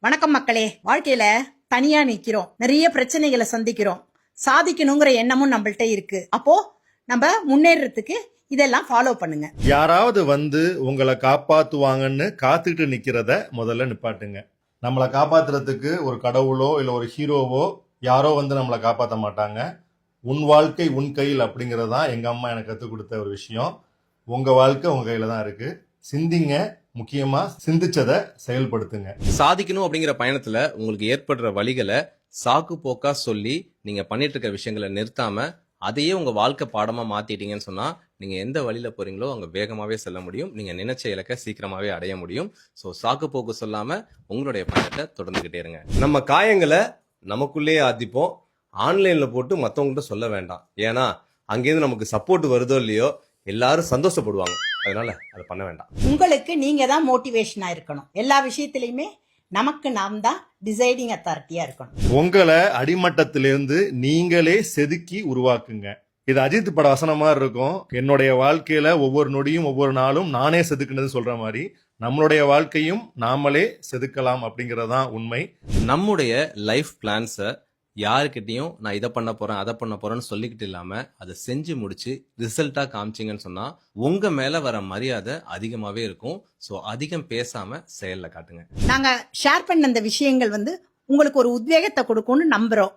வணக்கம் மக்களே. வாழ்க்கையில தனியா நிக்கிறோம், நிறைய பிரச்சனைகளை சந்திக்கிறோம், சாதிக்கணுங்கிற எண்ணமும் நம்மள்ட்ட இருக்கு. அப்போ நம்ம முன்னேறதுக்கு இதெல்லாம் ஃபாலோ பண்ணுங்க. யாராவது வந்து உங்களை காப்பாத்துவாங்கன்னு காத்துட்டு நிக்கிறத முதல்ல நிப்பாட்டுங்க. நம்மளை காப்பாத்துறதுக்கு ஒரு கடவுளோ இல்ல ஒரு ஹீரோவோ யாரோ வந்து நம்மளை காப்பாற்ற மாட்டாங்க. உன் வாழ்க்கை உன் கையில் அப்படிங்கறதான் எங்க அம்மா எனக்கு கத்துக் கொடுத்த ஒரு விஷயம். உங்க வாழ்க்கை உங்க கையில தான் இருக்கு. சிந்திங்க, முக்கியமா சிந்திச்சதை செயல்படுத்துங்க. சாதிக்கணும் அப்படிங்கிற பயணத்துல உங்களுக்கு ஏற்படுற வழிகளை சாக்கு போக்கா சொல்லி நீங்க பண்ணிட்டு இருக்க விஷயங்களை நிறுத்தாம அதையே உங்க வாழ்க்கை பாடமா மாத்திட்டீங்கன்னு சொன்னா நீங்க எந்த வழியில போறீங்களோ அங்க வேகமாவே செல்ல முடியும். நீங்க நினைச்ச இலக்கை சீக்கிரமாவே அடைய முடியும். சோ சாக்கு போக்கு சொல்லாம உங்களுடைய பயணத்தை தொடர்ந்துகிட்டே இருங்க. நம்ம காயங்களை நமக்குள்ளேயே ஆத்திப்போம். ஆன்லைன்ல போட்டு மத்தவங்ககிட்ட சொல்ல வேண்டாம். ஏன்னா அங்கேருந்து நமக்கு சப்போர்ட் வருதோ இல்லையோ எல்லாரும் சந்தோஷப்படுவாங்க. அதனால அதை பண்ண வேண்டாம். உங்களுக்கு நீங்க தான் மோட்டிவேஷனா இருக்கணும். எல்லா விஷயத்திலயுமே நமக்கு நாம் தான் டிசைடிங் அத்தாரிட்டியா இருக்கணும். உங்களை அடிமட்டத்திலிருந்து நீங்களே செதுக்கி உருவாக்குங்க. இது அஜித் பட வசனம் மாதிரி இருக்கும். என்னுடைய வாழ்க்கையில ஒவ்வொரு நொடியும் ஒவ்வொரு நாளும் நானே செதுக்குனது சொல்ற மாதிரி நம்மளுடைய வாழ்க்கையும் நாமளே செதுக்கலாம் அப்படிங்கறதுதான் உண்மை. நம்முடைய லைஃப் பிளான்ஸை யாருக்கிட்டையும் நான் இதை பண்ண போறேன் அதை பண்ண போறேன்னு சொல்லிக்கிட்டு இல்லாம அதை செஞ்சு முடிச்சு ரிசல்ட்டா காமிச்சிங்கன்னு சொன்னா உங்க மேல வர மரியாதை அதிகமாவே இருக்கும். சோ அதிகம் பேசாம செயல்ல காட்டுங்க. நாங்க ஷேர் பண்ண அந்த விஷயங்கள் உங்களுக்கு ஒரு உத்வேகத்தை கொடுக்கும்னு நம்புறோம்.